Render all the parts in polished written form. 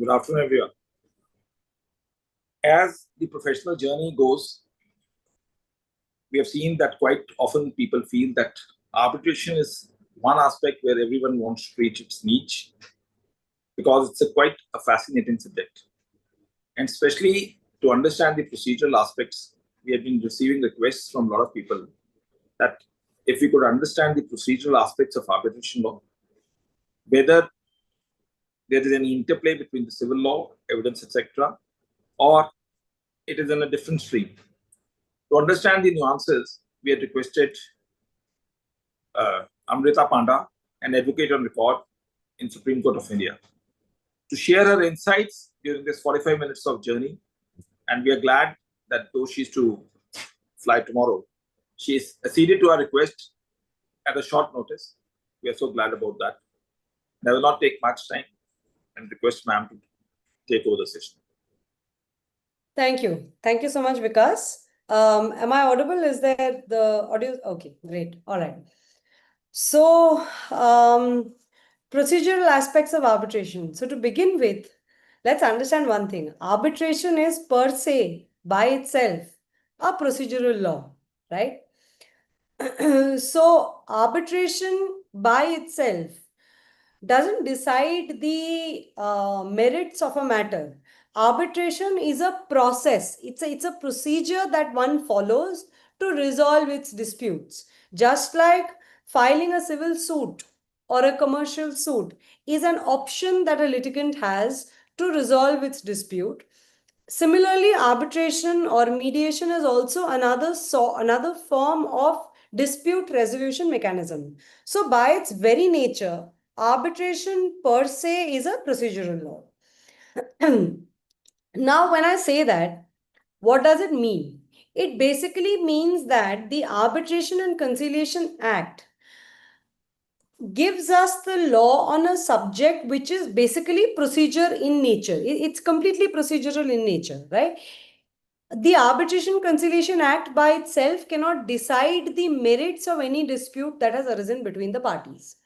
Good afternoon, everyone. As the professional journey goes, we have seen that quite often people feel that arbitration is one aspect where everyone wants to reach its niche because it's quite a fascinating subject. And especially to understand the procedural aspects, we have been receiving requests from a lot of people that if we could understand the procedural aspects of arbitration law, whether there is any interplay between the civil law, evidence, etc., or it is in a different stream. To understand the nuances, we had requested Amrita Panda, an advocate on record in Supreme Court of India, to share her insights during this 45 minutes of journey. And we are glad that though she's to fly tomorrow, she's acceded to our request at a short notice. We are so glad about that. And I will not take much time and request ma'am to take over the session. Thank you. Thank you so much, Vikas. Am I audible? Is there the audio? Okay, great. All right. So, procedural aspects of arbitration. So to begin with, let's understand one thing. Arbitration is per se, by itself, a procedural law, right? So arbitration by itself doesn't decide the merits of a matter. Arbitration is a process. It's a procedure that one follows to resolve its disputes. Just like filing a civil suit or a commercial suit is an option that a litigant has to resolve its dispute. Similarly, arbitration or mediation is also another form of dispute resolution mechanism. So by its very nature, arbitration per se is a procedural law. Now, when I say that, what does it mean? It basically means that the Arbitration and Conciliation Act gives us the law on a subject which is basically procedure in nature. It's completely procedural in nature, right? The Arbitration Conciliation Act by itself cannot decide the merits of any dispute that has arisen between the parties.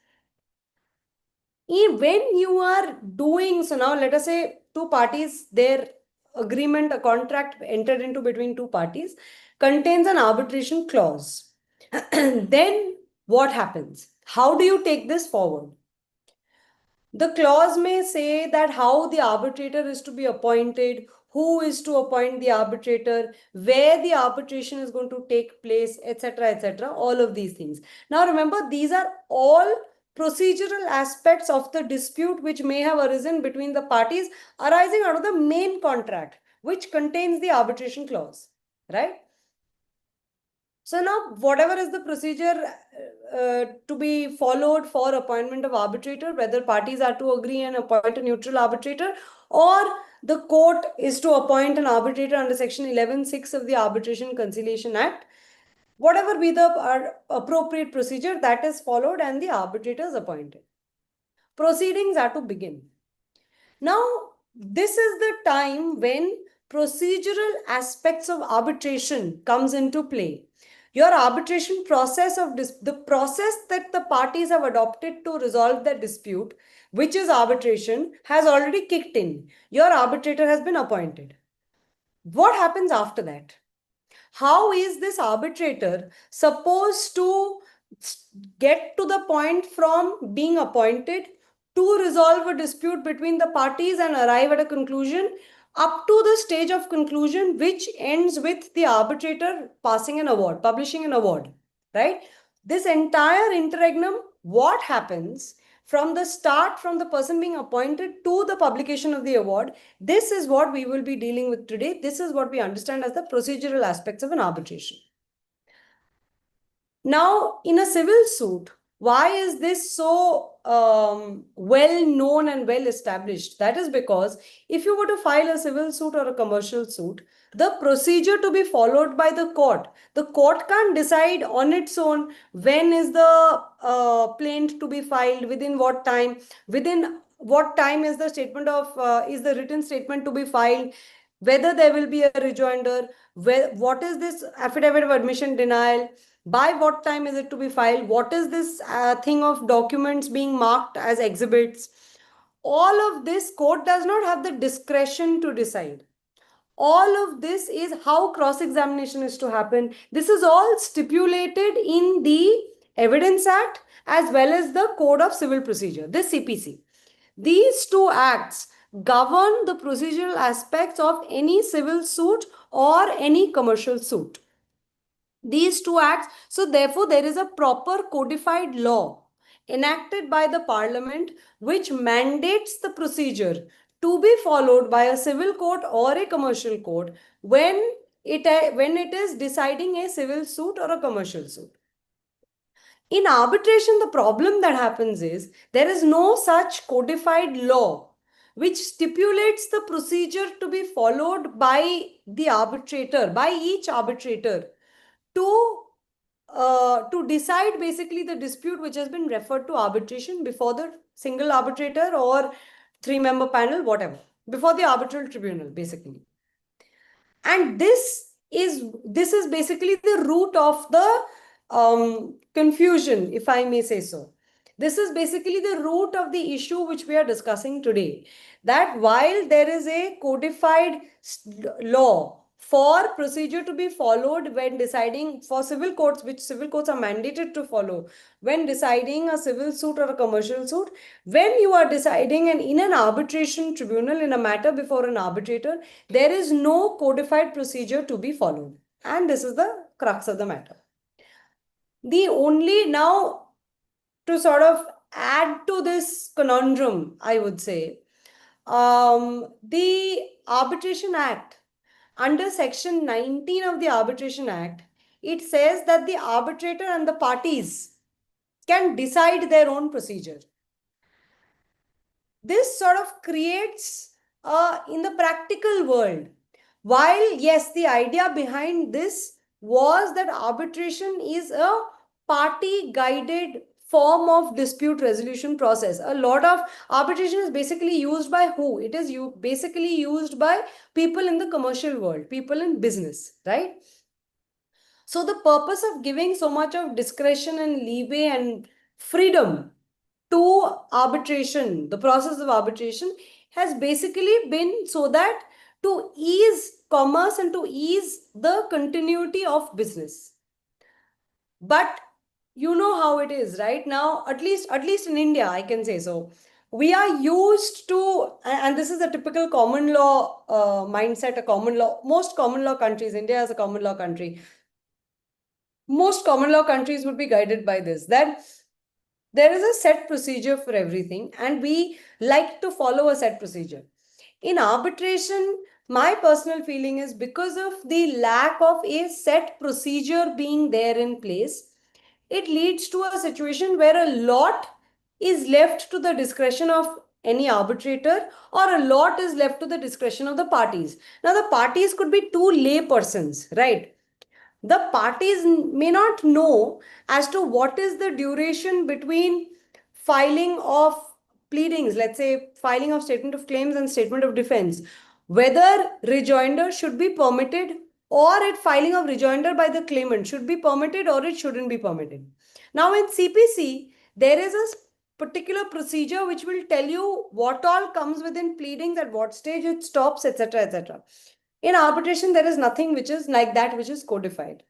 When you are doing, so now let us say two parties, their agreement, a contract entered into between two parties contains an arbitration clause. Then what happens? How do you take this forward? The clause may say that how the arbitrator is to be appointed, who is to appoint the arbitrator, where the arbitration is going to take place, etc., all of these things. Now remember, these are all procedural aspects of the dispute which may have arisen between the parties arising out of the main contract, which contains the arbitration clause, right? So now, whatever is the procedure to be followed for appointment of arbitrator, whether parties are to agree and appoint a neutral arbitrator, or the court is to appoint an arbitrator under Section 11(6) of the Arbitration Conciliation Act, whatever be the appropriate procedure, that is followed and the arbitrator is appointed. Proceedings are to begin. Now, this is the time when procedural aspects of arbitration comes into play. Your arbitration process the process that the parties have adopted to resolve their dispute, which is arbitration, has already kicked in. Your arbitrator has been appointed. What happens after that? How is this arbitrator supposed to get to the point from being appointed to resolve a dispute between the parties and arrive at a conclusion up to the stage of conclusion, which ends with the arbitrator passing an award, publishing an award, right? This entire interregnum, what happens from the start, from the person being appointed to the publication of the award, this is what we will be dealing with today. This is what we understand as the procedural aspects of an arbitration. Now, in a civil suit, why is this so well known and well established? That is because if you were to file a civil suit or a commercial suit, the procedure to be followed by the court can't decide on its own when is the plaint to be filed, within what time is the statement of is the written statement to be filed, whether there will be a rejoinder, what is this affidavit of admission denial, by what time is it to be filed, what is this thing of documents being marked as exhibits. all of this, court does not have the discretion to decide. All of this is how cross examination is to happen. This is all stipulated in the Evidence Act as well as the Code of Civil Procedure, this CPC. These two acts govern the procedural aspects of any civil suit or any commercial suit. These two acts, so therefore there is a proper codified law enacted by the parliament which mandates the procedure to be followed by a civil court or a commercial court when it is deciding a civil suit or a commercial suit. In arbitration, the problem that happens is there is no such codified law which stipulates the procedure to be followed by the arbitrator, by each arbitrator, to decide basically the dispute which has been referred to arbitration before the single arbitrator or three-member panel, whatever, before the arbitral tribunal, basically. And this is basically the root of the confusion, if I may say so. This is basically the root of the issue which we are discussing today. That while there is a codified law for procedure to be followed when deciding for civil courts, which civil courts are mandated to follow when deciding a civil suit or a commercial suit, when you are deciding and in an arbitration tribunal in a matter before an arbitrator, there is no codified procedure to be followed. And this is the crux of the matter. The only now to sort of add to this conundrum, I would say, the Arbitration Act, under Section 19 of the Arbitration Act, it says that the arbitrator and the parties can decide their own procedure. This sort of creates, in the practical world, while yes, the idea behind this was that arbitration is a party guided form of dispute resolution process. A lot of arbitration is basically used by who? It is basically used by people in the commercial world, people in business, right? So the purpose of giving so much of discretion and leeway and freedom to arbitration, the process of arbitration, has basically been so that to ease commerce and to ease the continuity of business. But you know how it is right now, at least in India, I can say so. We are used to, and this is a typical common law mindset, a common law, most common law countries, India is a common law country. Most common law countries would be guided by this, that there is a set procedure for everything and we like to follow a set procedure. In arbitration, my personal feeling is because of the lack of a set procedure being there in place, it leads to a situation where a lot is left to the discretion of any arbitrator or a lot is left to the discretion of the parties. Now, the parties could be two lay persons, right? The parties may not know as to what is the duration between filing of pleadings, let's say filing of statement of claims and statement of defense, whether rejoinder should be permitted or it filing of rejoinder by the claimant should be permitted or it shouldn't be permitted. Now in CPC, there is a particular procedure which will tell you what all comes within pleadings, at what stage it stops, etc., etc. In arbitration, there is nothing which is like that, which is codified.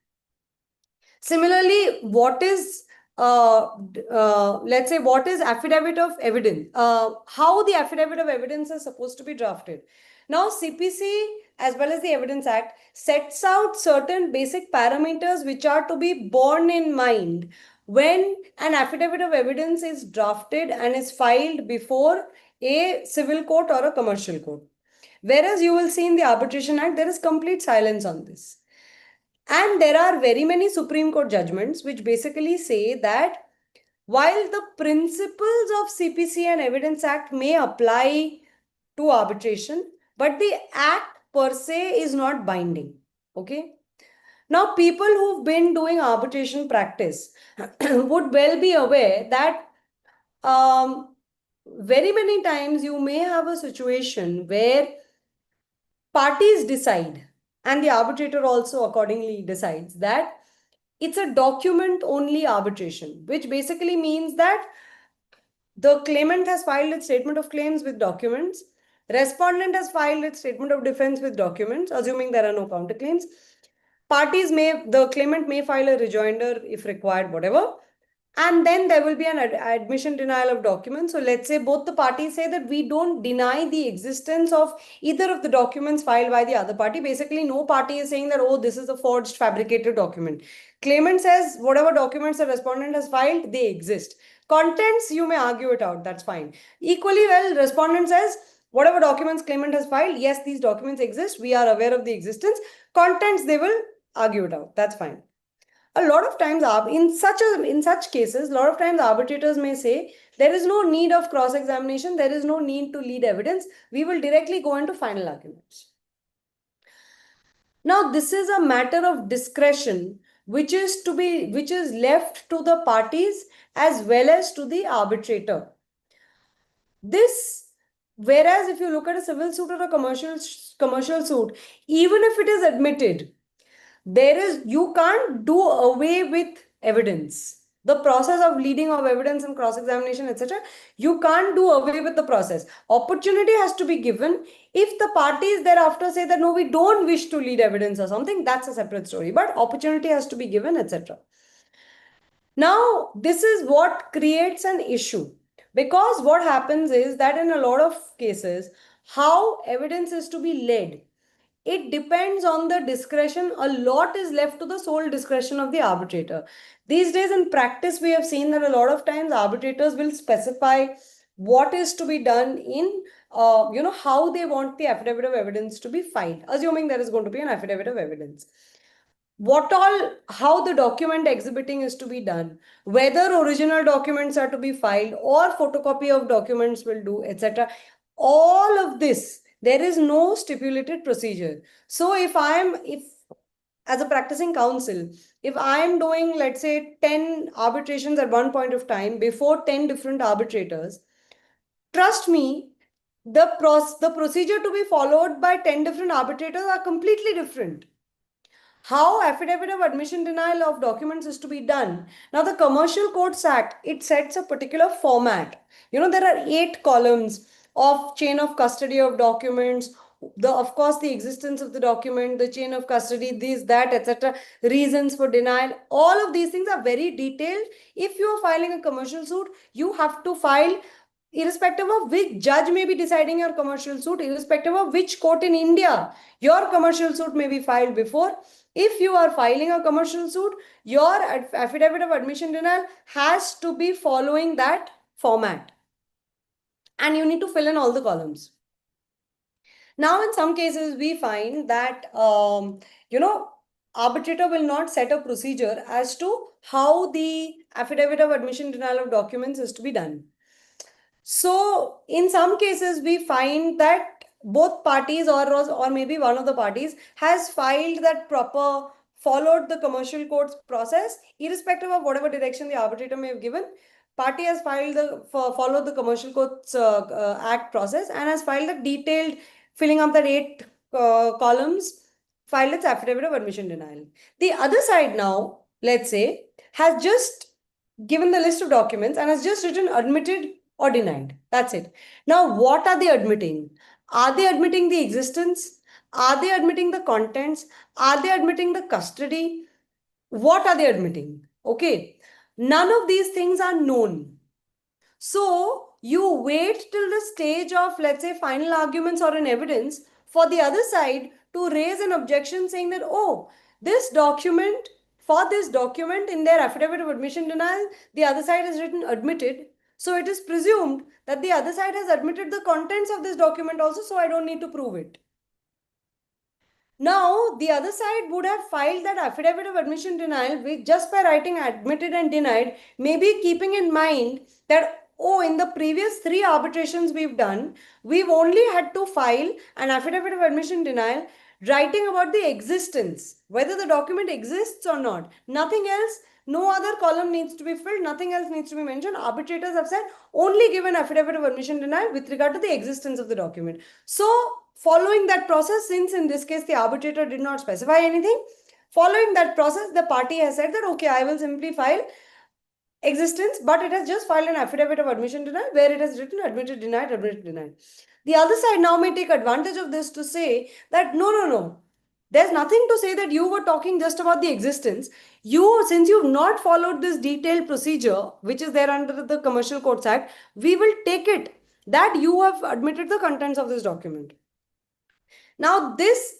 Similarly, what is, let's say, what is affidavit of evidence? How the affidavit of evidence is supposed to be drafted. Now, CPC as well as the Evidence Act sets out certain basic parameters which are to be borne in mind when an affidavit of evidence is drafted and is filed before a civil court or a commercial court. Whereas you will see in the Arbitration Act, there is complete silence on this. And there are very many Supreme Court judgments which basically say that while the principles of CPC and Evidence Act may apply to arbitration, but the act per se is not binding. Okay. Now, people who've been doing arbitration practice would well be aware that very many times you may have a situation where parties decide and the arbitrator also accordingly decides that it's a document only arbitration, which basically means that The claimant has filed its statement of claims with documents. Respondent has filed its statement of defense with documents, assuming there are no counterclaims. The claimant may file a rejoinder if required, whatever. And then there will be an admission denial of documents. So let's say both the parties say that we don't deny the existence of either of the documents filed by the other party. Basically, no party is saying that, oh, this is a forged, fabricated document. Claimant says whatever documents the respondent has filed, they exist. Contents, you may argue it out. That's fine. Equally well, respondent says whatever documents claimant has filed, yes, these documents exist. We are aware of the existence. Contents, they will argue it out. That's fine. A lot of times in such cases, a lot of times arbitrators may say there is no need of cross examination, there is no need to lead evidence, we will directly go into final arguments. Now this is a matter of discretion which is left to the parties as well as to the arbitrator. Whereas if you look at a civil suit or a commercial suit, even if it is admitted, you can't do away with evidence. The process of leading of evidence and cross-examination, etc., you can't do away with the process. Opportunity has to be given. If the parties thereafter say that no, we don't wish to lead evidence or something, that's a separate story. But opportunity has to be given, etc. Now, this is what creates an issue. Because what happens is that in a lot of cases, how evidence is to be led, it depends on the discretion. A lot is left to the sole discretion of the arbitrator. These days in practice, we have seen that a lot of times arbitrators will specify what is to be done in, how they want the affidavit of evidence to be filed, assuming there is going to be an affidavit of evidence. How the document exhibiting is to be done, whether original documents are to be filed or photocopy of documents will do, etc. All of this, there is no stipulated procedure. So if as a practicing counsel, if I am doing, let's say, 10 arbitrations at one point of time before 10 different arbitrators, trust me, the procedure to be followed by 10 different arbitrators are completely different. How affidavit of admission denial of documents is to be done. Now, the Commercial Courts Act, it sets a particular format. There are 8 columns of chain of custody of documents, of course, the existence of the document, the chain of custody, this, that, etc., reasons for denial. All of these things are very detailed. If you are filing a commercial suit, you have to file irrespective of which judge may be deciding your commercial suit, irrespective of which court in India your commercial suit may be filed before. If you are filing a commercial suit, your affidavit of admission denial has to be following that format. And you need to fill in all the columns. Now, in some cases, we find that, arbitrator will not set a procedure as to how the affidavit of admission denial of documents is to be done. So, in some cases, we find that both parties or maybe one of the parties has filed that followed the commercial court's process, irrespective of whatever direction the arbitrator may have given. Party has followed the commercial court's act process and has filed a detailed filling up that 8 columns, filed its affidavit of admission denial. The other side now, let's say, has just given the list of documents and has just written admitted or denied. That's it. Now, what are they admitting? Are they admitting the existence? Are they admitting the contents? Are they admitting the custody? What are they admitting? Okay. None of these things are known. So, you wait till the stage of, let's say, final arguments or an evidence for the other side to raise an objection saying that, oh, for this document in their affidavit of admission denial, the other side has written admitted. So it is presumed that the other side has admitted the contents of this document also, so I don't need to prove it. Now, the other side would have filed that affidavit of admission denial with just by writing admitted and denied, maybe keeping in mind that, oh, in the previous 3 arbitrations we've done, we've only had to file an affidavit of admission denial writing about the existence, whether the document exists or not. Nothing else, no other column needs to be filled, nothing else needs to be mentioned. Arbitrators have said only give an affidavit of admission denial with regard to the existence of the document. So, following that process, since in this case the arbitrator did not specify anything, following that process, the party has said that, okay, I will simply file existence, but it has just filed an affidavit of admission denied where it has written admitted denied, admitted denied. The other side now may take advantage of this to say that no. There's nothing to say that you were talking just about the existence. Since you've not followed this detailed procedure, which is there under the Commercial Courts Act, we will take it that you have admitted the contents of this document. Now, this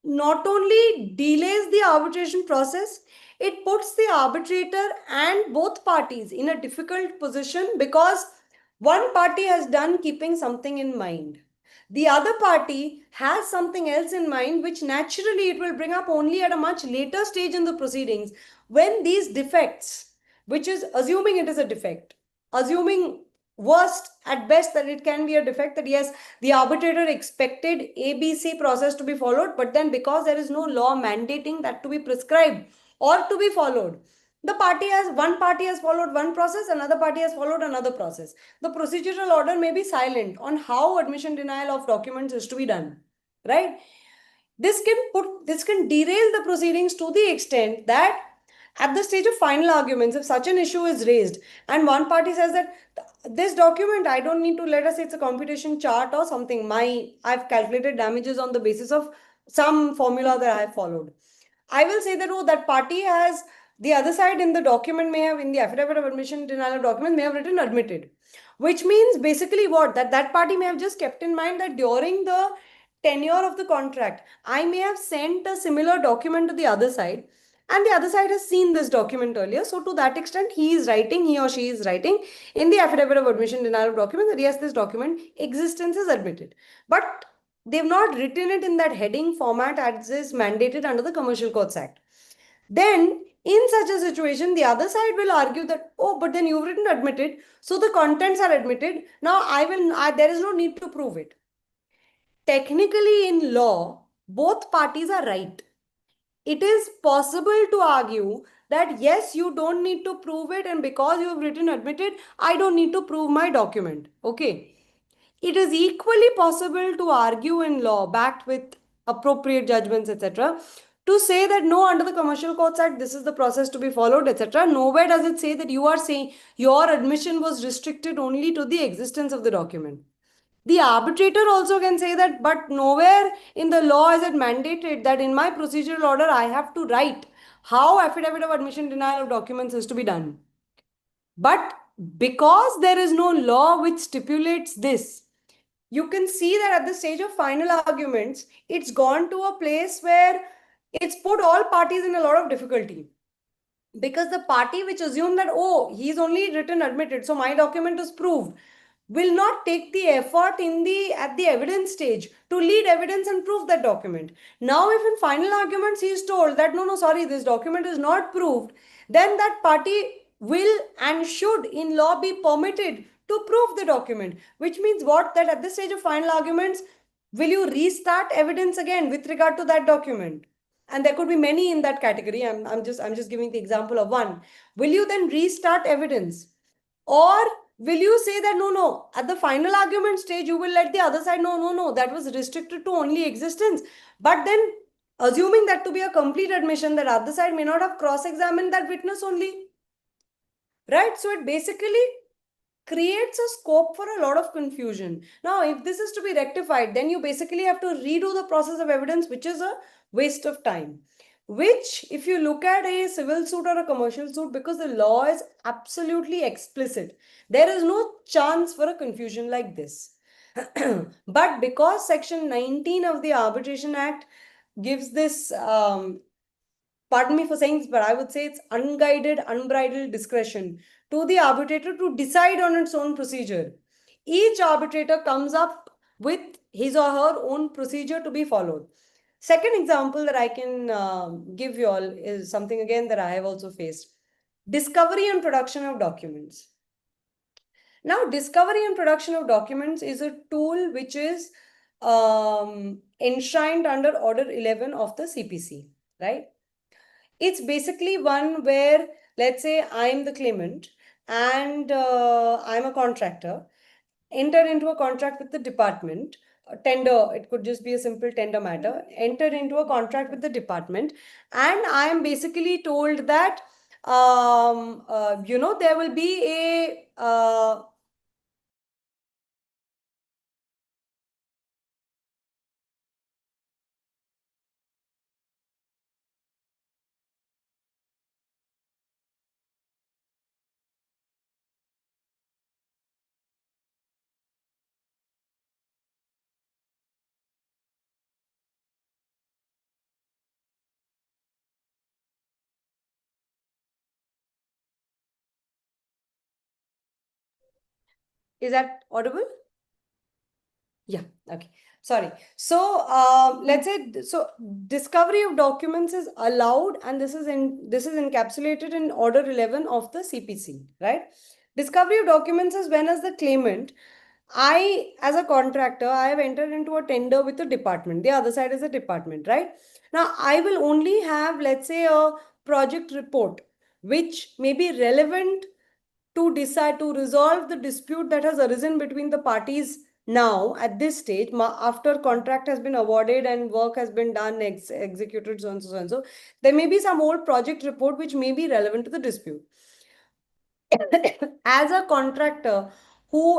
not only delays the arbitration process, it puts the arbitrator and both parties in a difficult position because one party has done keeping something in mind. The other party has something else in mind, which naturally it will bring up only at a much later stage in the proceedings when these defects, which is assuming it is a defect, assuming worst at best that it can be a defect, that yes, the arbitrator expected ABC process to be followed, but then because there is no law mandating that to be prescribed or to be followed, one party has followed one process, another party has followed another process. The procedural order may be silent on how admission denial of documents is to be done, right? This can derail the proceedings to the extent that at the stage of final arguments, if such an issue is raised and one party says that this document, I don't need to, let us say it's a computation chart or something, I've calculated damages on the basis of some formula that I have followed. I will say that, oh, that party has, the other side in the document may have, in the affidavit of admission denial of document, may have written admitted, which means basically what? That party may have just kept in mind that during the tenure of the contract, I may have sent a similar document to the other side, and the other side has seen this document earlier. So to that extent, he or she is writing in the affidavit of admission denial of document that yes, this document existence is admitted. But they've not written it in that heading format as is mandated under the Commercial Courts Act. Then, in such a situation, the other side will argue that, oh, but then you've written admitted, so the contents are admitted. Now, there is no need to prove it. Technically, in law, both parties are right. It is possible to argue that yes, you don't need to prove it, and because you have written admitted, I don't need to prove my document. Okay. It is equally possible to argue in law, backed with appropriate judgments, etc., to say that no, under the Commercial Courts Act, this is the process to be followed, etc. Nowhere does it say that you are saying your admission was restricted only to the existence of the document. The arbitrator also can say that, but nowhere in the law is it mandated that in my procedural order I have to write how affidavit of admission denial of documents is to be done. But because there is no law which stipulates this, you can see that at the stage of final arguments, it's gone to a place where it's put all parties in a lot of difficulty. Because the party which assumed that, oh, he's only written admitted, so my document is proved, will not take the effort at the evidence stage to lead evidence and prove that document. Now, if in final arguments he is told that no, sorry, this document is not proved, then that party will and should in law be permitted to prove the document, which means what? That at this stage of final arguments, will you restart evidence again with regard to that document? And there could be many in that category. I'm just giving the example of one. Will you then restart evidence? Or will you say that no, at the final argument stage, you will let the other side no, that was restricted to only existence. But then, assuming that to be a complete admission, that other side may not have cross-examined that witness only. Right? So it basically creates a scope for a lot of confusion. Now, if this is to be rectified, then you basically have to redo the process of evidence, which is a waste of time. Which, if you look at a civil suit or a commercial suit, because the law is absolutely explicit, there is no chance for a confusion like this. But because Section 19 of the Arbitration Act gives this, pardon me for saying this, but I would say it's unguided, unbridled discretion to the arbitrator to decide on its own procedure. Each arbitrator comes up with his or her own procedure to be followed. Second example that I can give you all is something again that I have also faced. Discovery and production of documents. Now, discovery and production of documents is a tool which is enshrined under Order 11 of the CPC, right? It's basically one where, let's say I'm the claimant and I'm a contractor, enter into a contract with the department, a tender, it could just be a simple tender matter, enter into a contract with the department, and I am basically told that there will be a is that audible? Yeah, okay. Sorry. So, let's say, so discovery of documents is allowed, and this is encapsulated in Order 11 of the CPC, right? Discovery of documents is when, as the claimant, as a contractor, I have entered into a tender with a department. The other side is a department, right? Now, I will only have, let's say, a project report, which may be relevant to decide to resolve the dispute that has arisen between the parties now at this stage, after contract has been awarded and work has been done, executed, so and so, so and so. There may be some old project report which may be relevant to the dispute. As a contractor,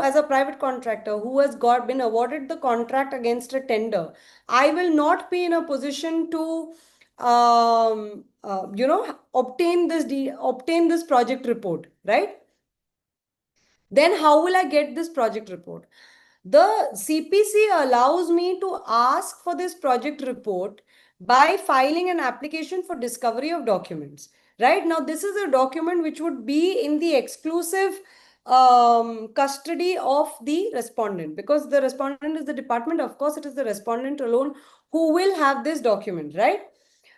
as a private contractor who has got been awarded the contract against a tender, I will not be in a position to obtain this project report, right? Then how will I get this project report? The CPC allows me to ask for this project report by filing an application for discovery of documents. Right now, this is a document which would be in the exclusive custody of the respondent, because the respondent is the department. Of course, it is the respondent alone who will have this document, right?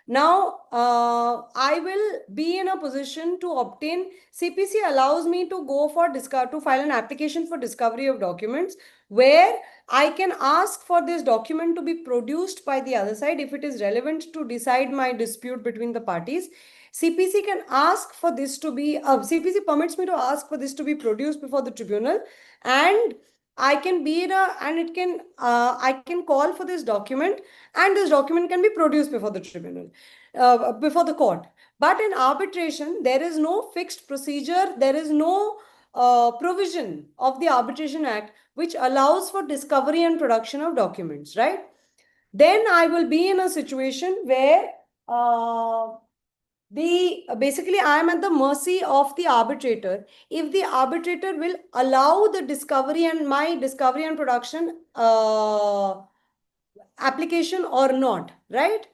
Now, I will be in a position to obtain. CPC allows me to go for to file an application for discovery of documents, where I can ask for this document to be produced by the other side if it is relevant to decide my dispute between the parties. CPC can ask for this to be, CPC permits me to ask for this to be produced before the tribunal, and I can be in a, and it can, I can call for this document, and this document can be produced before the tribunal, before the court. But in arbitration, there is no fixed procedure, there is no provision of the Arbitration Act which allows for discovery and production of documents, right? Then I will be in a situation where basically I am at the mercy of the arbitrator. If the arbitrator will allow the discovery and my discovery and production application or not, right?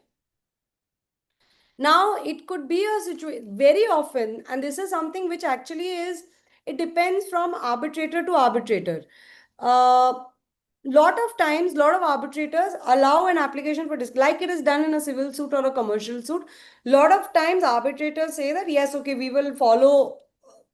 Now, it could be a situation very often, and this is something which actually is, it depends from arbitrator to arbitrator. Lot of times, lot of arbitrators allow an application for like it is done in a civil suit or a commercial suit. Lot of times, arbitrators say that yes, okay, we will follow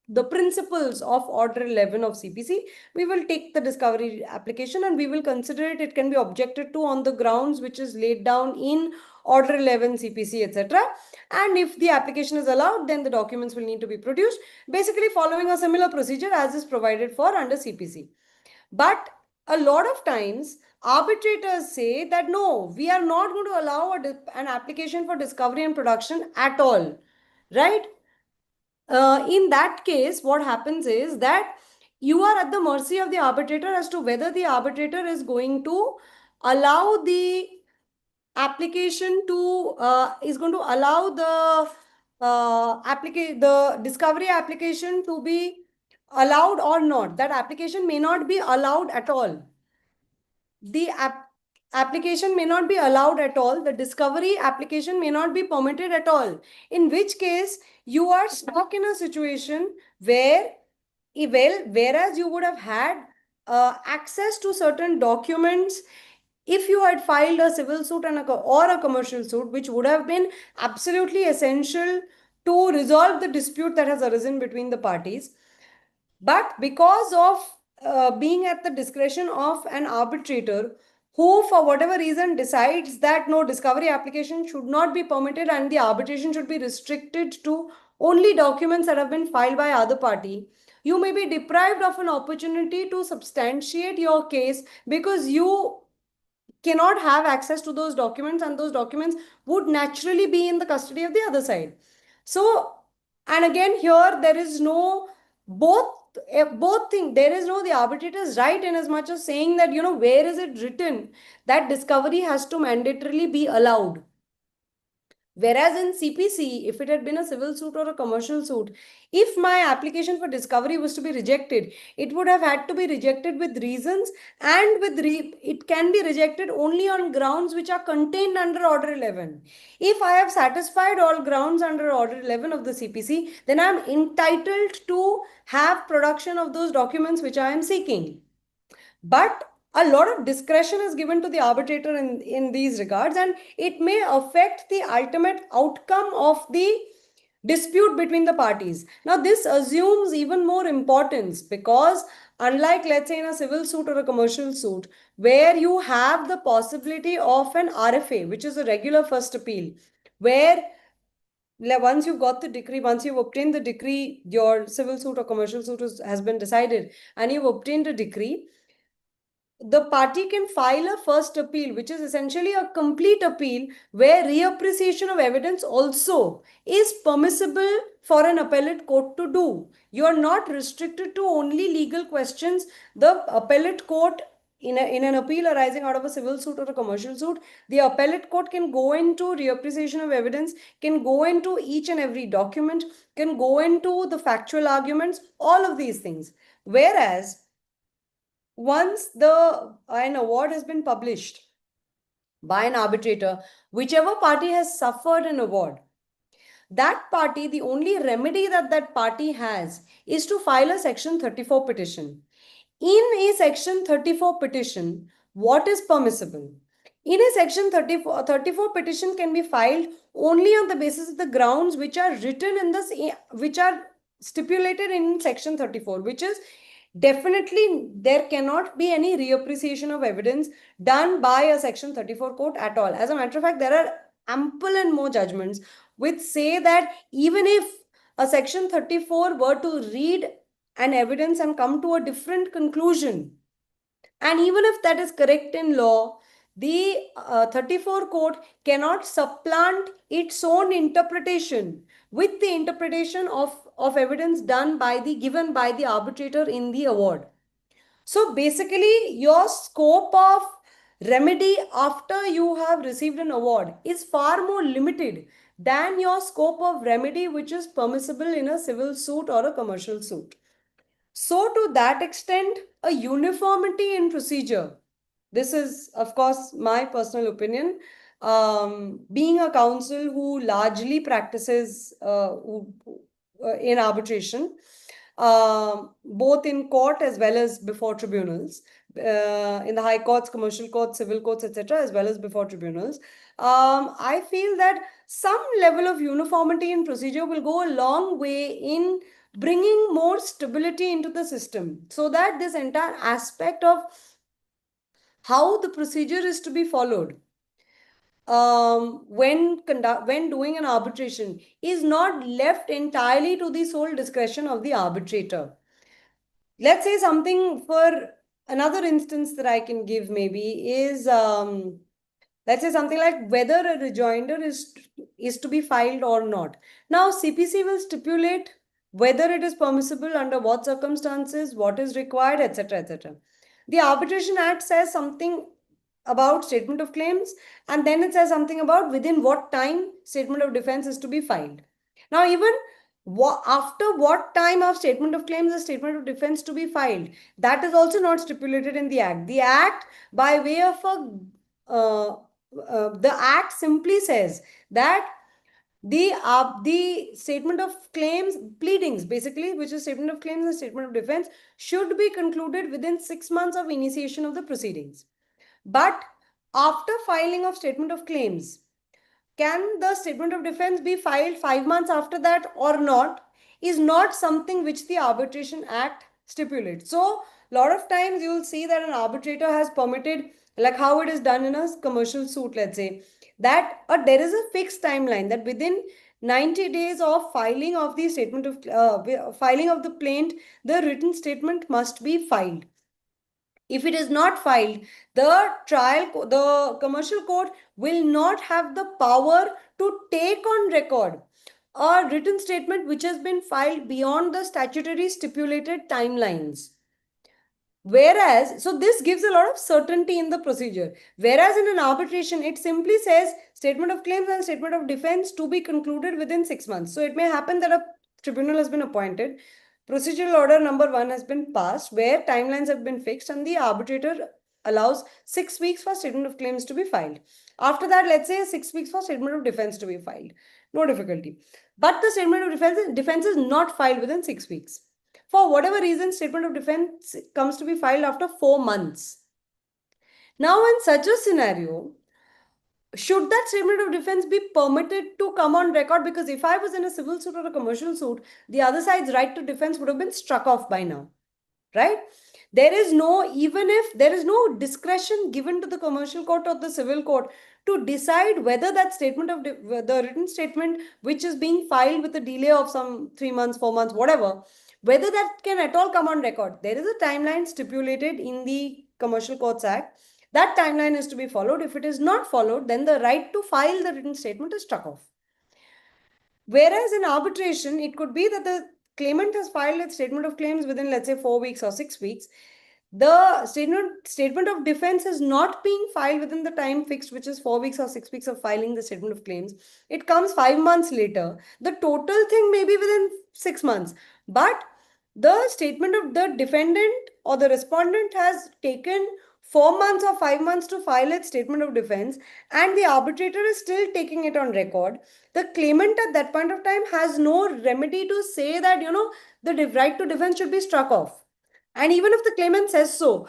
the principles of Order 11 of CPC. We will take the discovery application and we will consider it. It can be objected to on the grounds which is laid down in Order 11 CPC, etc. And if the application is allowed, then the documents will need to be produced, basically following a similar procedure as is provided for under CPC. But a lot of times, arbitrators say that no, we are not going to allow an application for discovery and production at all, right? In that case, what happens is that you are at the mercy of the arbitrator as to whether the arbitrator is going to allow the application to is going to allow the the discovery application to be allowed or not. That application may not be allowed at all. The application may not be allowed at all. The discovery application may not be permitted at all. In which case, you are stuck in a situation where, well, whereas you would have had access to certain documents if you had filed a civil suit and or a commercial suit, which would have been absolutely essential to resolve the dispute that has arisen between the parties. But because of being at the discretion of an arbitrator who, for whatever reason, decides that no, discovery application should not be permitted and the arbitration should be restricted to only documents that have been filed by other party, you may be deprived of an opportunity to substantiate your case because you cannot have access to those documents, and those documents would naturally be in the custody of the other side. So And again, here there is no both thing. There is no the arbitrator is right in as much as saying that, where is it written that discovery has to mandatorily be allowed. Whereas in CPC, if it had been a civil suit or a commercial suit, if my application for discovery was to be rejected, it would have had to be rejected with reasons, and it can be rejected only on grounds which are contained under Order 11. If I have satisfied all grounds under Order 11 of the CPC, then I am entitled to have production of those documents which I am seeking. But a lot of discretion is given to the arbitrator in these regards, and it may affect the ultimate outcome of the dispute between the parties. Now, this assumes even more importance because, unlike, let's say, in a civil suit or a commercial suit, where you have the possibility of an RFA, which is a regular first appeal, where once you've got the decree, once you've obtained the decree, your civil suit or commercial suit has been decided, and you've obtained a decree, the party can file a first appeal, which is essentially a complete appeal where reappreciation of evidence also is permissible for an appellate court to do. You are not restricted to only legal questions. The appellate court, in an appeal arising out of a civil suit or a commercial suit, the appellate court can go into reappreciation of evidence, can go into each and every document, can go into the factual arguments, all of these things. Whereas once an award has been published by an arbitrator, whichever party has suffered an award, that party, the only remedy that that party has is to file a Section 34 petition. In a Section 34 petition, what is permissible? In a Section 34 petition can be filed only on the basis of the grounds which are written in this, which are stipulated in Section 34, which is definitely there cannot be any reappreciation of evidence done by a Section 34 court at all. As a matter of fact, there are ample and more judgments which say that even if a Section 34 were to read an evidence and come to a different conclusion, and even if that is correct in law, the 34 court cannot supplant its own interpretation with the interpretation of evidence given by the arbitrator in the award. So basically, your scope of remedy after you have received an award is far more limited than your scope of remedy which is permissible in a civil suit or a commercial suit. So, to that extent, a uniformity in procedure. This is, of course, my personal opinion. Being a counsel who largely practices in arbitration, both in court as well as before tribunals, in the high courts, commercial courts, civil courts, etc., as well as before tribunals, I feel that some level of uniformity in procedure will go a long way in bringing more stability into the system so that this entire aspect of how the procedure is to be followed when doing an arbitration is not left entirely to the sole discretion of the arbitrator. Let's say something for another instance that I can give maybe is let's say something like whether a rejoinder is to be filed or not. Now, CPC will stipulate whether it is permissible, under what circumstances, what is required, etc., etc. The Arbitration Act says something about statement of claims, and then it says something about within what time statement of defense is to be filed. Now, even after what time of statement of claims is statement of defense to be filed, that is also not stipulated in the Act. The Act, by way of the Act simply says that the statement of claims, pleadings basically, which is statement of claims and statement of defense, should be concluded within 6 months of initiation of the proceedings. But after filing of statement of claims, can the statement of defense be filed 5 months after that or not is not something which the Arbitration Act stipulates. So, a lot of times you will see that an arbitrator has permitted, like how it is done in a commercial suit, let's say, that there is a fixed timeline that within 90 days of filing of the statement of filing of the plaint, the written statement must be filed. If it is not filed, the commercial court will not have the power to take on record a written statement which has been filed beyond the statutory stipulated timelines. Whereas, so this gives a lot of certainty in the procedure. Whereas in an arbitration, it simply says statement of claims and statement of defense to be concluded within 6 months. So it may happen that a tribunal has been appointed, procedural order number 1 has been passed, where timelines have been fixed, and the arbitrator allows 6 weeks for statement of claims to be filed. After that, let's say 6 weeks for statement of defense to be filed. No difficulty. But the statement of defense is not filed within 6 weeks. For whatever reason, statement of defense comes to be filed after 4 months. Now, in such a scenario, should that statement of defense be permitted to come on record? Because if I was in a civil suit or a commercial suit, the other side's right to defense would have been struck off by now, right? There is no, even if there is no discretion given to the commercial court or the civil court to decide whether that statement of the written statement, which is being filed with a delay of some 3 months, 4 months, whatever, whether that can at all come on record. There is a timeline stipulated in the Commercial Courts Act. That timeline is to be followed. If it is not followed, then the right to file the written statement is struck off. Whereas in arbitration, it could be that the claimant has filed its statement of claims within, let's say, 4 weeks or 6 weeks. The statement of defense is not being filed within the time fixed, which is 4 weeks or 6 weeks of filing the statement of claims. It comes 5 months later. The total thing may be within 6 months, but the statement of the defendant or the respondent has taken 4 months or 5 months to file its statement of defense, and the arbitrator is still taking it on record. The claimant at that point of time has no remedy to say that, the right to defense should be struck off. And even if the claimant says so,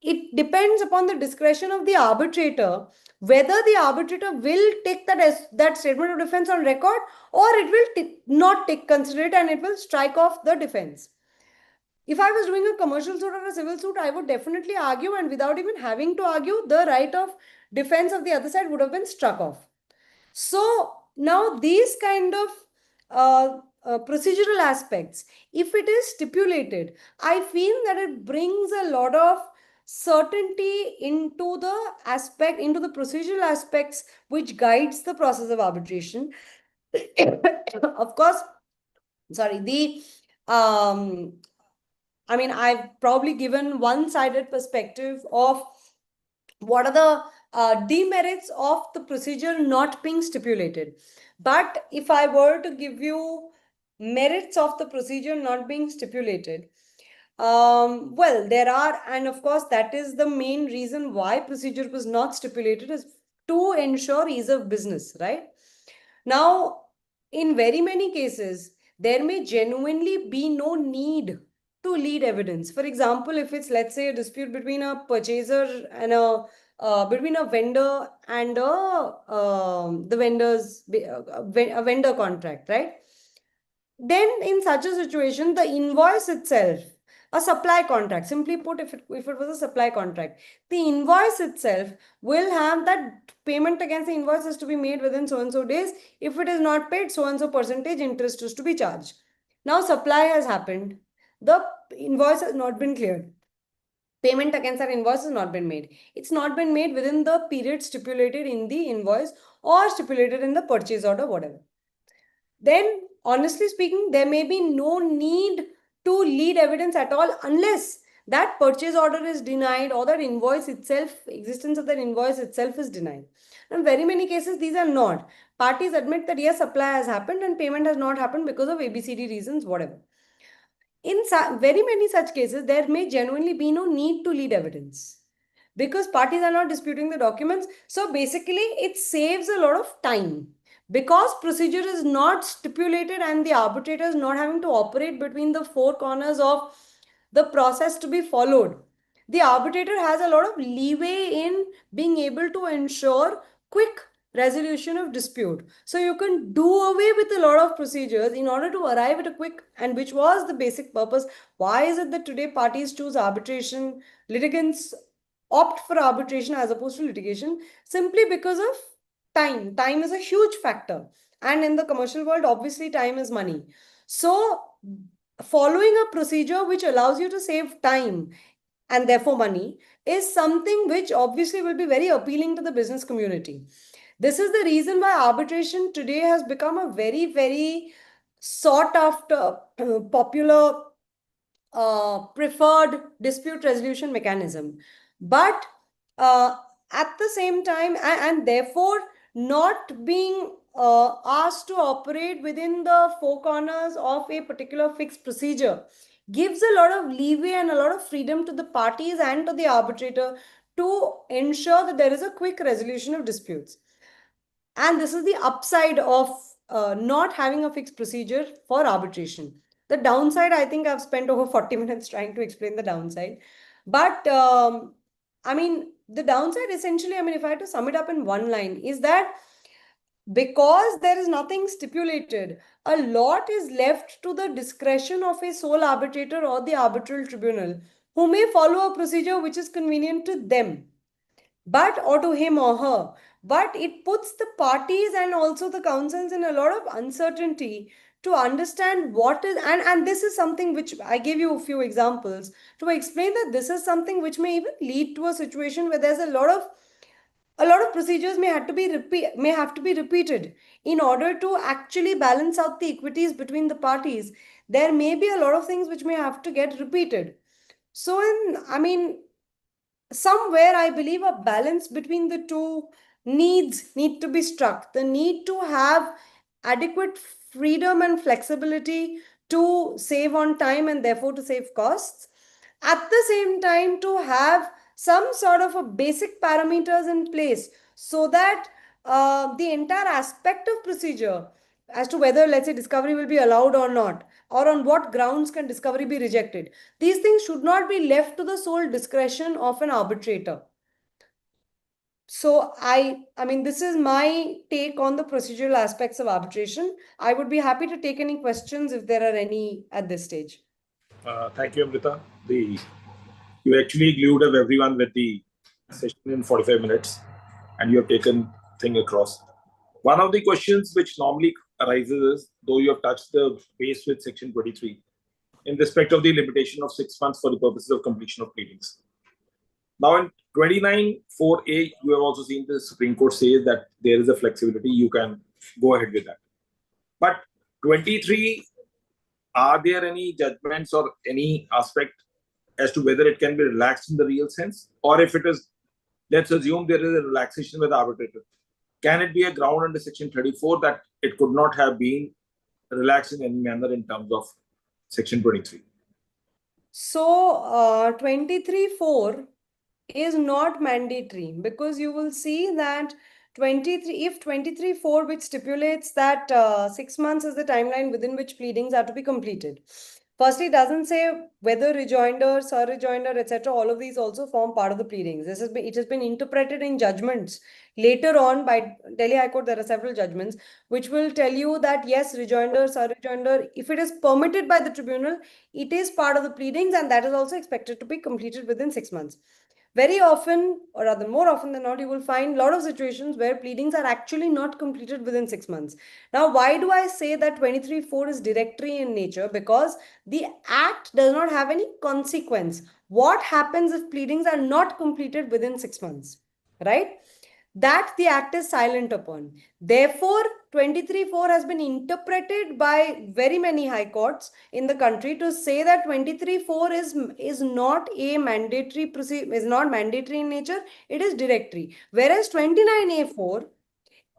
it depends upon the discretion of the arbitrator whether the arbitrator will take that statement of defense on record, or it will not consider it, and it will strike off the defense. If I was doing a commercial suit or a civil suit, I would definitely argue, and without even having to argue, the right of defense of the other side would have been struck off. So now these kind of procedural aspects, if it is stipulated, I feel that it brings a lot of certainty into the procedural aspects which guides the process of arbitration. Of course, I've probably given one-sided perspective of what are the demerits of the procedure not being stipulated. But if I were to give you merits of the procedure not being stipulated, well, there are, and of course, that is the main reason why procedure was not stipulated, is to ensure ease of business, right? Now, in very many cases, there may genuinely be no need to lead evidence. For example, if it's, let's say, a dispute between a purchaser and between a vendor and the vendor's a vendor contract, right? Then in such a situation, the invoice itself, a supply contract, simply put, if it was a supply contract, the invoice itself will have that payment against the invoice is to be made within so and so days. If it is not paid, so and so percentage interest is to be charged. Now supply has happened. The invoice has not been cleared. Payment against that invoice has not been made. It's not been made within the period stipulated in the invoice or stipulated in the purchase order, whatever. Then, honestly speaking, there may be no need to lead evidence at all unless that purchase order is denied or that invoice itself, existence of that invoice itself is denied. In very many cases, these are not. Parties admit that yes, supply has happened and payment has not happened because of ABCD reasons, whatever. In very many such cases, there may genuinely be no need to lead evidence because parties are not disputing the documents. So basically, it saves a lot of time because procedure is not stipulated and the arbitrator is not having to operate between the four corners of the process to be followed. The arbitrator has a lot of leeway in being able to ensure quick resolution of dispute. So you can do away with a lot of procedures in order to arrive at a quick, and which was the basic purpose. Why is it that today parties choose arbitration, litigants opt for arbitration as opposed to litigation? Simply because of time. Time is a huge factor. And in the commercial world, obviously time is money. So following a procedure which allows you to save time and therefore money is something which obviously will be very appealing to the business community. This is the reason why arbitration today has become a very, very sought after, popular, preferred dispute resolution mechanism. But uh, at the same time, and therefore not being asked to operate within the four corners of a particular fixed procedure, gives a lot of leeway and a lot of freedom to the parties and to the arbitrator to ensure that there is a quick resolution of disputes. And this is the upside of not having a fixed procedure for arbitration. The downside, I think I've spent over 40 minutes trying to explain the downside. But I mean, the downside essentially, I mean, if I had to sum it up in one line, is that because there is nothing stipulated, a lot is left to the discretion of a sole arbitrator or the arbitral tribunal, who may follow a procedure which is convenient to them, but or to him or her. But it puts the parties and also the councils in a lot of uncertainty to understand what is, and this is something which I gave you a few examples to explain that this is something which may even lead to a situation where there's a lot of procedures may have to be repeated in order to actually balance out the equities between the parties. There may be a lot of things which may have to get repeated. So in, I mean, somewhere I believe a balance between the two needs need to be struck. The need to have adequate freedom and flexibility to save on time and therefore to save costs, at the same time to have some sort of a basic parameters in place, so that the entire aspect of procedure, as to whether, let's say, discovery will be allowed or not, or on what grounds can discovery be rejected, these things should not be left to the sole discretion of an arbitrator. So I mean, this is my take on the procedural aspects of arbitration. I would be happy to take any questions if there are any at this stage. Thank you, Amrita. You actually glued up everyone with the session in 45 minutes, and you have taken thing across. One of the questions which normally arises is, though you have touched the base with Section 23, in respect of the limitation of 6 months for the purposes of completion of pleadings. Now, in 29(4)(a), you have also seen the Supreme Court says that there is a flexibility, you can go ahead with that. But 23, are there any judgments or any aspect as to whether it can be relaxed in the real sense? Or if it is, let's assume there is a relaxation with the arbitrator, can it be a ground under Section 34 that it could not have been relaxed in any manner in terms of Section 23? So 23(4) is not mandatory, because you will see that 23(4), which stipulates that 6 months is the timeline within which pleadings are to be completed. Firstly, it doesn't say whether rejoinder, sur-rejoinder, etc. All of these also form part of the pleadings. It has been interpreted in judgments later on by Delhi High Court. There are several judgments which will tell you that yes, rejoinder, sur-rejoinder, if it is permitted by the tribunal, it is part of the pleadings, and that is also expected to be completed within 6 months. Very often, or rather more often than not, you will find a lot of situations where pleadings are actually not completed within 6 months. Now, why do I say that 23(4) is directory in nature? Because the act does not have any consequence. What happens if pleadings are not completed within 6 months, right? That the act is silent upon. Therefore, 23(4) has been interpreted by very many high courts in the country to say that 23(4) is not a mandatory procedure, is not mandatory in nature, it is directory. Whereas 29(a)(4)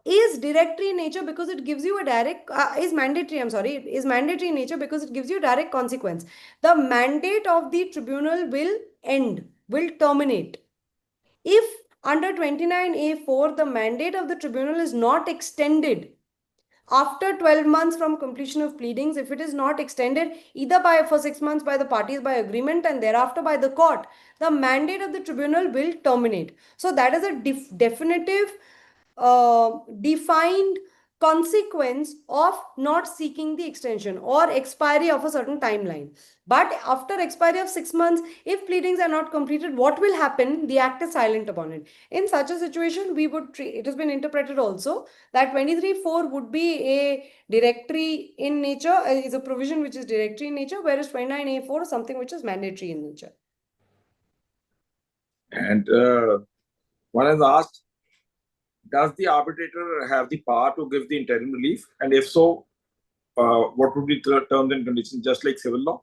is directory in nature because it gives you a direct, is mandatory, I'm sorry, is mandatory in nature because it gives you direct consequence. The mandate of the tribunal will end, will terminate. If under 29(a)(4) the mandate of the tribunal is not extended after 12 months from completion of pleadings, if it is not extended either by for 6 months by the parties by agreement and thereafter by the court, the mandate of the tribunal will terminate. So that is a definitive, defined consequence of not seeking the extension or expiry of a certain timeline. But after expiry of 6 months, if pleadings are not completed, what will happen? The act is silent upon it. In such a situation, we would treat, it has been interpreted also that 23(4) would be a directory in nature, is a provision which is directory in nature, whereas 29(a)(4) is something which is mandatory in nature. And one has asked does the arbitrator have the power to give the interim relief? And if so, what would be terms and conditions, just like civil law?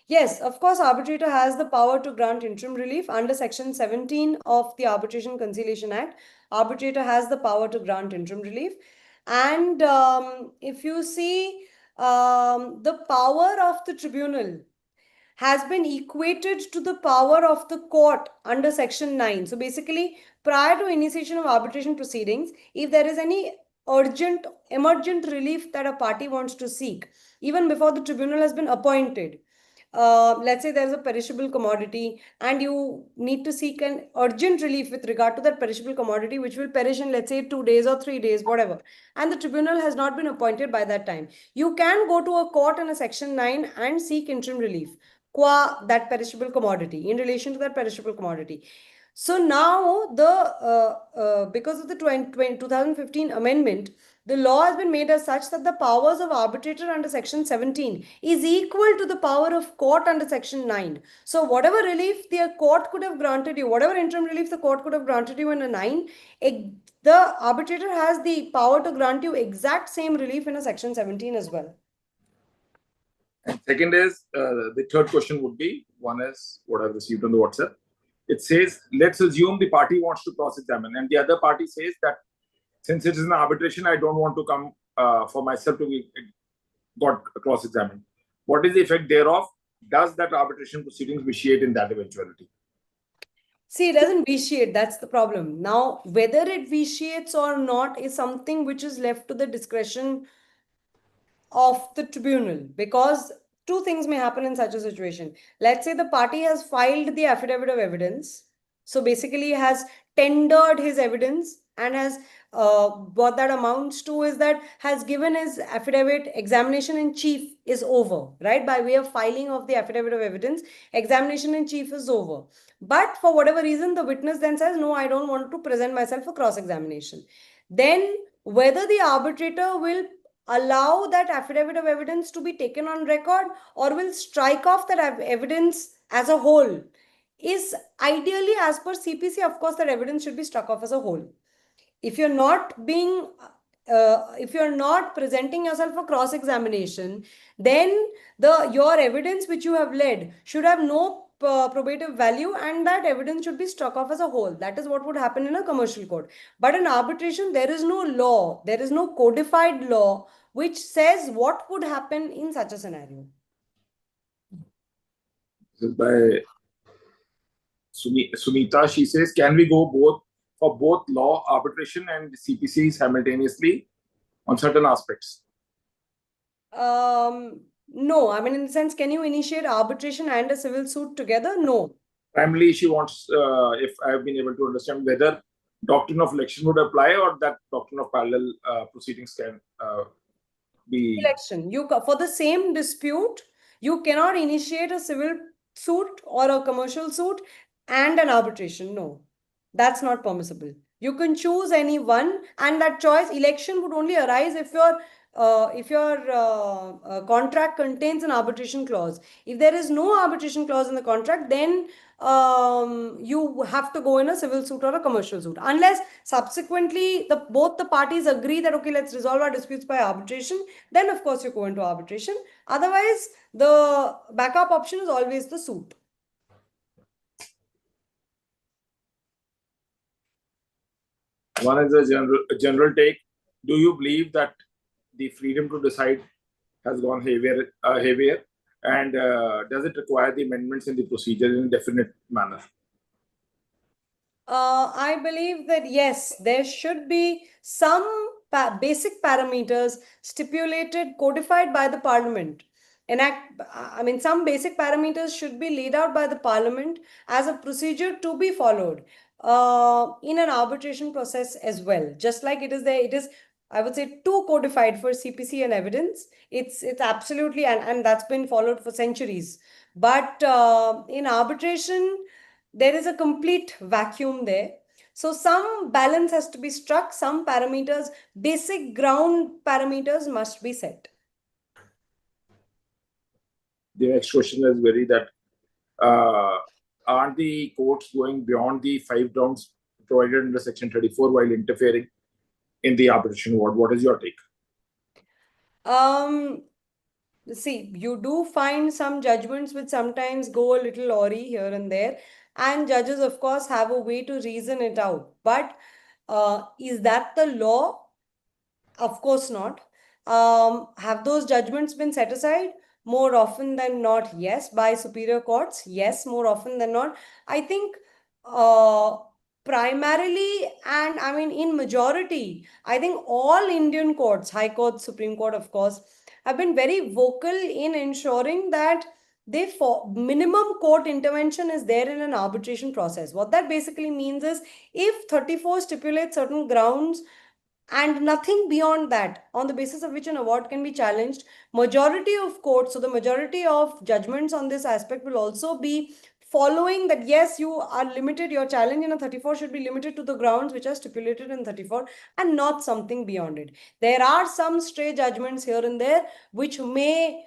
Yes, of course, arbitrator has the power to grant interim relief under Section 17 of the Arbitration Conciliation Act. Arbitrator has the power to grant interim relief. And if you see the power of the tribunal has been equated to the power of the court under Section 9. So basically, prior to initiation of arbitration proceedings, if there is any urgent, emergent relief that a party wants to seek, even before the tribunal has been appointed, let's say there's a perishable commodity and you need to seek an urgent relief with regard to that perishable commodity, which will perish in, let's say, 2 days or 3 days, whatever, and the tribunal has not been appointed by that time, you can go to a court in a Section 9 and seek interim relief qua that perishable commodity, in relation to that perishable commodity. So now because of the 2015 amendment, the law has been made as such that the powers of arbitrator under Section 17 is equal to the power of court under Section 9. So whatever relief the court could have granted you, whatever interim relief the court could have granted you in a 9, the arbitrator has the power to grant you exact same relief in a Section 17 as well. And second is, the third question would be, one is what I've received on the WhatsApp. It says, let's assume the party wants to cross-examine, and the other party says that since it is an arbitration, I don't want to come for myself to be got cross-examined. What is the effect thereof? Does that arbitration proceedings vitiate in that eventuality? See, it doesn't vitiate. That's the problem. Now, whether it vitiates or not is something which is left to the discretion of the tribunal, because two things may happen in such a situation. Let's say the party has filed the affidavit of evidence. So basically has tendered his evidence and has what that amounts to is that has given his affidavit, examination in chief is over, right? By way of filing of the affidavit of evidence, examination in chief is over. But for whatever reason, the witness then says, no, I don't want to present myself for cross-examination. Then whether the arbitrator will allow that affidavit of evidence to be taken on record or will strike off that evidence as a whole is ideally, as per CPC, of course, that evidence should be struck off as a whole. If you're not being if you're not presenting yourself for cross examination, then your evidence which you have led should have no probative value, and that evidence should be struck off as a whole. That is what would happen in a commercial court. But in arbitration, there is no law, there is no codified law which says what would happen in such a scenario. This is by Sunita. She says, can we go for both law, arbitration, and CPC simultaneously on certain aspects? No, I mean, in the sense, can you initiate arbitration and a civil suit together? No. Primarily, she wants, if I have been able to understand, whether doctrine of election would apply or that doctrine of parallel proceedings can be. Election. For the same dispute, you cannot initiate a civil suit or a commercial suit and an arbitration. No, that's not permissible. You can choose any one, and that choice election would only arise if your contract contains an arbitration clause. If there is no arbitration clause in the contract, then you have to go in a civil suit or a commercial suit, unless subsequently both the parties agree that okay, let's resolve our disputes by arbitration. Then of course you go into arbitration. Otherwise, the backup option is always the suit. One is a general take. Do you believe that the freedom to decide has gone haywire? And does it require the amendments in the procedure in a definite manner? I believe that yes, there should be some basic parameters stipulated, codified by the parliament. Some basic parameters should be laid out by the parliament as a procedure to be followed in an arbitration process as well. Just like it is there, it is, I would say, too codified for CPC and evidence. It's absolutely, and that's been followed for centuries. But in arbitration, there is a complete vacuum there. So some balance has to be struck, some parameters, basic ground parameters must be set. The next question is very that aren't the courts going beyond the 5 rounds provided under Section 34 while interfering in the arbitration award. What is your take? See, you do find some judgments which sometimes go a little awry here and there, and judges, of course, have a way to reason it out. But is that the law? Of course not. Have those judgments been set aside? More often than not, yes. By superior courts, yes, more often than not. I think uh, primarily, and I mean in majority, I think all Indian courts, High Court, Supreme Court, of course, have been very vocal in ensuring that they for minimum court intervention is there in an arbitration process. What that basically means is if 34 stipulates certain grounds and nothing beyond that on the basis of which an award can be challenged, majority of courts, so the majority of judgments on this aspect will also be following that. Yes, you are limited, your challenge in a 34 should be limited to the grounds which are stipulated in 34 and not something beyond it. There are some stray judgments here and there which may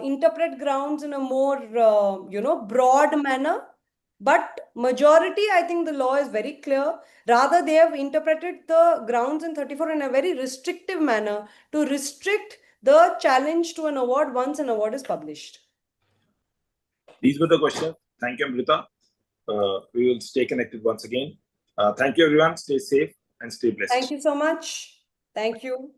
interpret grounds in a more broad manner, but majority, I think the law is very clear. Rather, they have interpreted the grounds in 34 in a very restrictive manner to restrict the challenge to an award once an award is published. These were the questions. Thank you, Amrita. We will stay connected once again. Thank you, everyone. Stay safe and stay blessed. Thank you so much. Thank you.